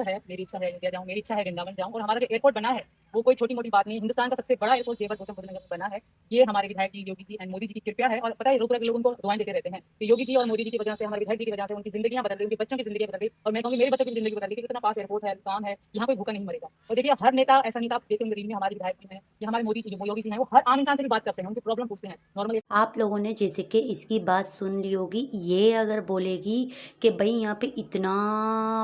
तो है, मेरी इच्छा है इंडिया जाऊँ, मेरी इच्छा है वृंदावन जाऊँ और हमारा जो एयरपोर्ट बना है, वो कोई छोटी-मोटी बात नहीं है। हिंदुस्तान का सबसे बड़ा एयरपोर्ट जेवर गौतम बुद्ध नगर में बना है। ये हमारे विधायक जी, योगी जी एंड मोदी जी की कृपया है और पता है रोज़ लोग उनको दुआएँ देते रहते हैं कि योगी जी और मोदी जी की वजह से, हमारे विधायक जी की वजह से उनकी ज़िंदगियाँ बदल गई, उनके बच्चों की ज़िंदगी बदल गई और मैं कहूँगी मेरे बच्चों की ज़िंदगी बदल गई कि इतना पास एयरपोर्ट है, काम है, यहाँ कोई भूखा नहीं मरेगा। और देखिए हर नेता ऐसा नेता आप देखते होंगे रील में हमारे विधायक जी हैं या हमारे मोदी जी, योगी जी हैं, वो हर आम इंसान से भी बात करते हैं, उनकी प्रॉब्लम पूछते हैं। नॉर्मल आप लोगों ने जैसे कि इसकी बात सुन ली होगी, ये अगर बोलेगी कि भाई यहाँ पे इतना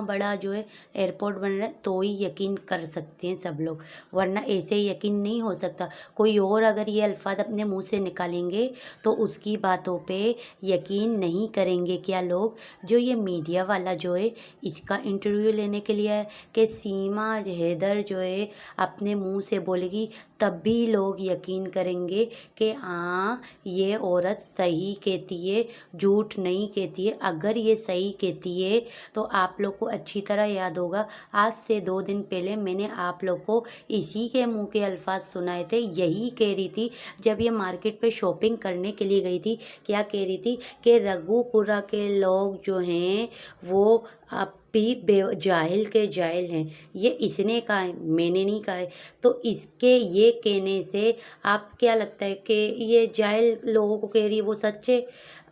बड़ा जो है एयरपोर्ट बन रहा है तो ही यकीन कर सकते हैं सब लोग, वरना ऐसे यकीन नहीं हो सकता। कोई और अगर ये अल्फाज अपने मुंह से निकालेंगे तो उसकी बातों पे यकीन नहीं करेंगे क्या लोग। जो ये मीडिया वाला जो है इसका इंटरव्यू लेने के लिए है कि सीमा हैदर जो है अपने मुंह से बोलेगी तब भी लोग यकीन करेंगे कि हाँ ये औरत सही कहती है, झूठ नहीं कहती है। अगर ये सही कहती है तो आप लोग को अच्छी तरह याद होगा, आज से 2 दिन पहले मैंने आप लोग को इसी के मुंह के अल्फाज सुनाए थे। यही कह रही थी जब ये मार्केट पे शॉपिंग करने के लिए गई थी। क्या कह रही थी कि रघुपुरा के लोग जो हैं वो अब भी जाहिल के जाहिल हैं। ये इसने कहा है, मैंने नहीं कहा है। तो इसके ये कहने से आप क्या लगता है कि ये जाहिल लोगों को कह रही है वो सच है।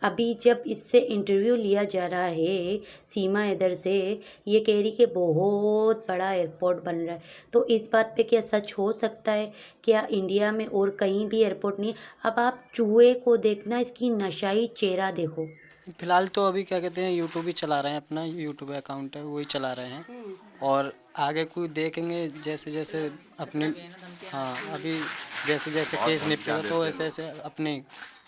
अभी जब इससे इंटरव्यू लिया जा रहा है सीमा हैदर से, ये कह रही कि बहुत बड़ा एयरपोर्ट बन रहा है, तो इस बात पे क्या सच हो सकता है? क्या इंडिया में और कहीं भी एयरपोर्ट नहीं है? अब आप चूहे को देखना, इसकी नशाई चेहरा देखो। फिलहाल तो अभी क्या कहते हैं यूट्यूब ही चला रहे हैं, अपना यूट्यूब अकाउंट है वही चला रहे हैं। और आगे कोई देखेंगे जैसे जैसे अपनी, हाँ अभी जैसे जैसे केस निपटेगा तो ऐसे ऐसे अपनी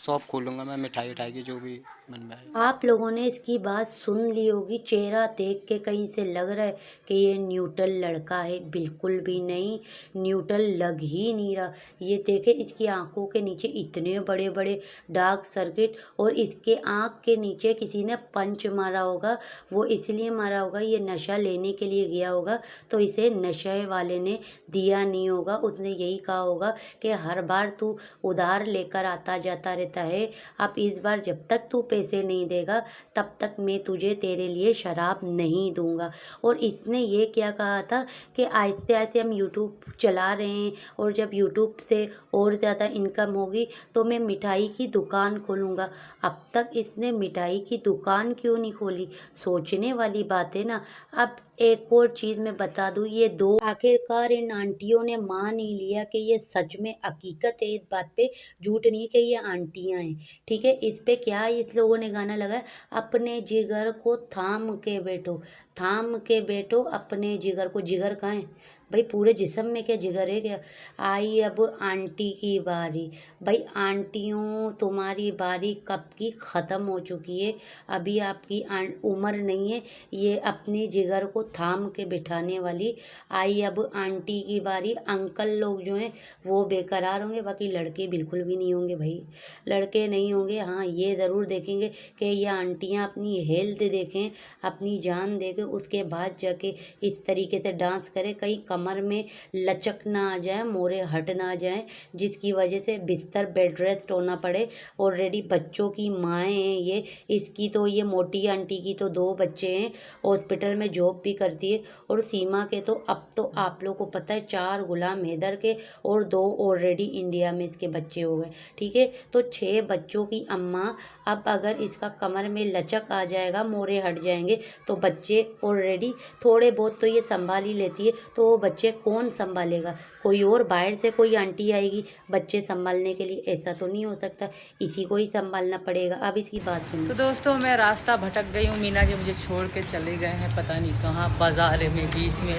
शॉप खोलूँगा मैं, मिठाई उठाई की जो भी मन में आए। आप लोगों ने इसकी बात सुन ली होगी, चेहरा देख के कहीं से लग रहा है कि ये न्यूट्रल लड़का है। बिल्कुल भी नहीं, न्यूट्रल लग ही नहीं रहा। ये देखे इसकी आंखों के नीचे इतने बड़े बड़े डार्क सर्किट, और इसके आंख के नीचे किसी ने पंच मारा होगा। वो इसलिए मारा होगा, ये नशा लेने के लिए गया होगा तो इसे नशे वाले ने दिया नहीं होगा। उसने यही कहा होगा कि हर बार तू उधार लेकर आता जाता रहता है, अब इस बार जब तक तू पैसे नहीं देगा तब तक मैं तुझे तेरे लिए शराब नहीं दूंगा। और इसने ये क्या कहा था कि आहिस्ते आहिस्ते हम यूट्यूब चला रहे हैं और जब यूट्यूब से और ज़्यादा इनकम होगी तो मैं मिठाई की दुकान खोलूँगा। अब तक इसने मिठाई की दुकान क्यों नहीं खोली? सोचने वाली बात है ना। अब एक और चीज़ मैं बता दूँ, ये दो आखिरकार इन आंटियों ने मान ही लिया कि ये सच में हकीकत है, इस बात पे झूठ नहीं कि ये आंटियाँ हैं। ठीक है, इस पे क्या इस लोगों ने गाना लगाया, अपने जिगर को थाम के बैठो, थाम के बैठो अपने जिगर को। जिगर कहाँ है भाई? पूरे जिस्म में क्या जिगर है क्या? आई अब आंटी की बारी। भाई आंटियों तुम्हारी बारी कब की ख़त्म हो चुकी है। अभी आपकी उम्र नहीं है ये अपने जिगर को थाम के बिठाने वाली। आई अब आंटी की बारी। अंकल लोग जो हैं वो बेकरार होंगे, बाकी लड़के बिल्कुल भी नहीं होंगे भाई, लड़के नहीं होंगे। हाँ ये ज़रूर देखेंगे कि ये आंटियाँ अपनी हेल्थ देखें, अपनी जान देखें, उसके बाद जाके इस तरीके से डांस करें, कहीं कमर में लचक ना आ जाए, मोरे हट ना जाए, जिसकी वजह से बिस्तर बेड रेस्ट होना पड़े। ऑलरेडी बच्चों की माएँ हैं ये, इसकी तो ये मोटी आंटी की तो 2 बच्चे हैं, हॉस्पिटल में जॉब भी करती है। और सीमा के तो अब तो आप लोग को पता है 4 गुलाम हैदर के और 2 ऑलरेडी इंडिया में इसके बच्चे हो गए। ठीक है, तो 6 बच्चों की अम्मा। अब अगर इसका कमर में लचक आ जाएगा, मोरे हट जाएंगे, तो बच्चे ऑलरेडी थोड़े बहुत तो ये संभाल ही लेती है, तो वो बच्चे कौन संभालेगा? कोई और बाहर से कोई आंटी आएगी बच्चे संभालने के लिए? ऐसा तो नहीं हो सकता, इसी को ही संभालना पड़ेगा। अब इसकी बात तो सुनो। दोस्तों मैं रास्ता भटक गई हूँ, मीना जी मुझे छोड़ के चले गए हैं पता नहीं कहाँ, बाजार में बीच में।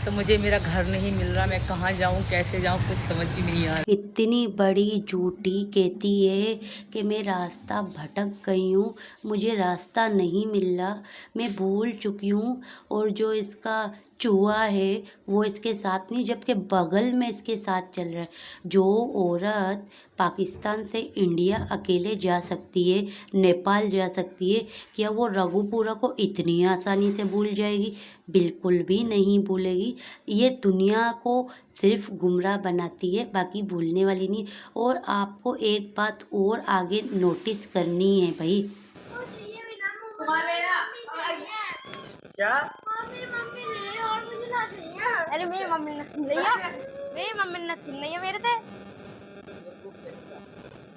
तो मुझे मेरा घर नहीं मिल रहा, मैं कहाँ जाऊँ कैसे जाऊँ कुछ समझ ही नहीं आ रहा। इतनी बड़ी झूठी कहती है कि मैं रास्ता भटक गई हूँ, मुझे रास्ता नहीं मिल रहा, मैं भूल चुकी हूँ। और जो इसका चूहा है वो इसके साथ नहीं, जबकि बगल में इसके साथ चल रहा है। जो औरत पाकिस्तान से इंडिया अकेले जा सकती है, नेपाल जा सकती है, क्या वो रघुपुरा को इतनी आसानी से भूल जाएगी? बिल्कुल भी नहीं भूलेगी। ये दुनिया को सिर्फ गुमराह बनाती है, बाकी भूलने वाली नहीं। और आपको एक बात और आगे नोटिस करनी है भाई। क्या मम्मी ने छीन लिया, मेरी मम्मी ने छीन लिया मेरे से।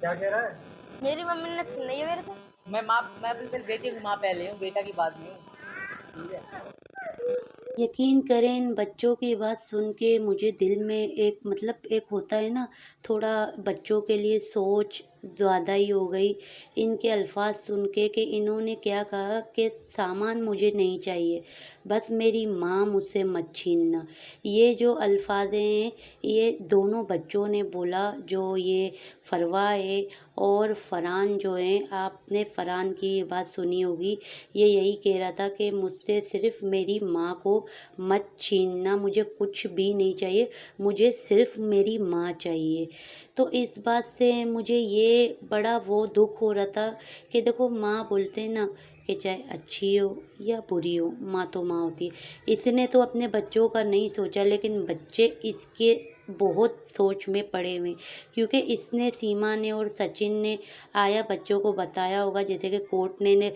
क्या कह रहा है? मेरी मम्मी ने छीन लिया मेरे से। मैं अपनी बेटे की माँ पहले हूँ, बेटा की बाद में हूँ। ठीक है। यकीन करें इन बच्चों की बात सुन के मुझे दिल में एक मतलब एक होता है ना, थोड़ा बच्चों के लिए सोच ज़्यादा ही हो गई इनके अल्फाज सुन के कि इन्होंने क्या कहा कि सामान मुझे नहीं चाहिए, बस मेरी माँ मुझसे मत छीनना। ये जो अल्फाज हैं ये दोनों बच्चों ने बोला, जो ये फरवा है और फरहान जो हैं, आपने फरहान की ये बात सुनी होगी। ये यही कह रहा था कि मुझसे सिर्फ़ मेरी माँ को मत छीनना, मुझे कुछ भी नहीं चाहिए, मुझे सिर्फ़ मेरी माँ चाहिए। तो इस बात से मुझे ये बड़ा वो दुख हो रहा था कि देखो माँ बोलते हैं ना कि चाहे अच्छी हो या बुरी हो, माँ तो माँ होती है। इसने तो अपने बच्चों का नहीं सोचा, लेकिन बच्चे इसके बहुत सोच में पड़े हुए, क्योंकि इसने सीमा ने और सचिन ने आया बच्चों को बताया होगा, जैसे कि कोर्ट में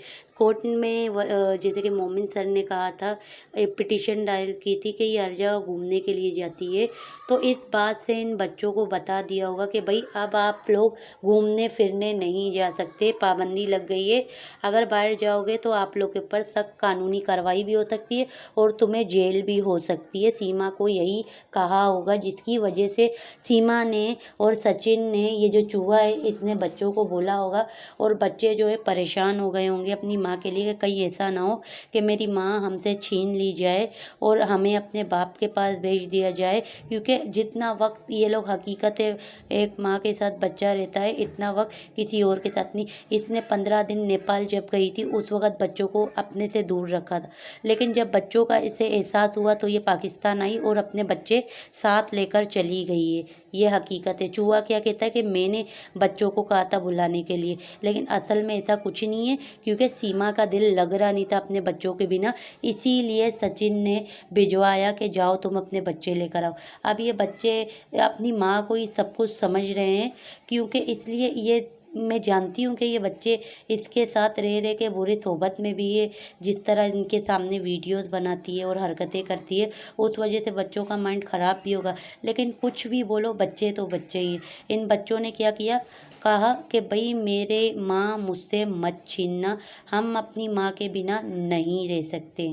जैसे कि मोमिन सर ने कहा था, पिटीशन दायर की थी कि ये हर जगह घूमने के लिए जाती है, तो इस बात से इन बच्चों को बता दिया होगा कि भाई अब आप लोग घूमने फिरने नहीं जा सकते, पाबंदी लग गई है। अगर बाहर जाओगे तो आप लोग के ऊपर सख्त कानूनी कार्रवाई भी हो सकती है और तुम्हें जेल भी हो सकती है। सीमा को यही कहा होगा, जिसकी वजह से सीमा ने और सचिन ने ये जो चूहा है इसने बच्चों को बोला होगा, और बच्चे जो है परेशान हो गए होंगे अपनी माँ के लिए कि कहीं ऐसा ना हो कि मेरी माँ हमसे छीन ली जाए और हमें अपने बाप के पास भेज दिया जाए। क्योंकि जितना वक्त ये लोग हकीकत है एक माँ के साथ बच्चा रहता है, इतना वक्त किसी और के साथ नहीं। इसने 15 दिन नेपाल जब गई थी उस वक्त बच्चों को अपने से दूर रखा था, लेकिन जब बच्चों का इसे एहसास हुआ तो ये पाकिस्तान आई और अपने बच्चे साथ लेकर चली गई है। ये हकीकत है। चूहा क्या कहता है कि मैंने बच्चों को कहा था बुलाने के लिए, लेकिन असल में ऐसा कुछ नहीं है, क्योंकि सीमा का दिल लग रहा नहीं था अपने बच्चों के बिना, इसीलिए सचिन ने भिजवाया कि जाओ तुम अपने बच्चे लेकर आओ। अब ये बच्चे अपनी माँ को ही सब कुछ समझ रहे हैं, क्योंकि इसलिए ये मैं जानती हूँ कि ये बच्चे इसके साथ रह रह के बुरी सोबत में भी ये जिस तरह इनके सामने वीडियोस बनाती है और हरकतें करती है, उस वजह से बच्चों का माइंड ख़राब भी होगा। लेकिन कुछ भी बोलो, बच्चे तो बच्चे ही हैं। इन बच्चों ने क्या किया, कहा कि भाई मेरे माँ मुझसे मत छीनना, हम अपनी माँ के बिना नहीं रह सकते।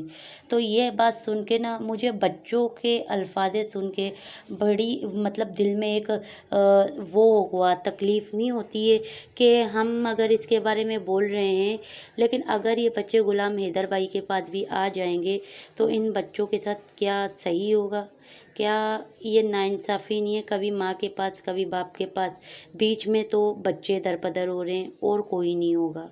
तो ये बात सुन के ना मुझे बच्चों के अल्फाज सुन के बड़ी मतलब दिल में एक वो हुआ, तकलीफ़ नहीं होती है कि हम अगर इसके बारे में बोल रहे हैं, लेकिन अगर ये बच्चे गुलाम हैदर भाई के पास भी आ जाएंगे तो इन बच्चों के साथ क्या सही होगा? क्या ये नाइंसाफ़ी नहीं है? कभी माँ के पास कभी बाप के पास, बीच में तो बच्चे दरपदर हो रहे हैं और कोई नहीं होगा।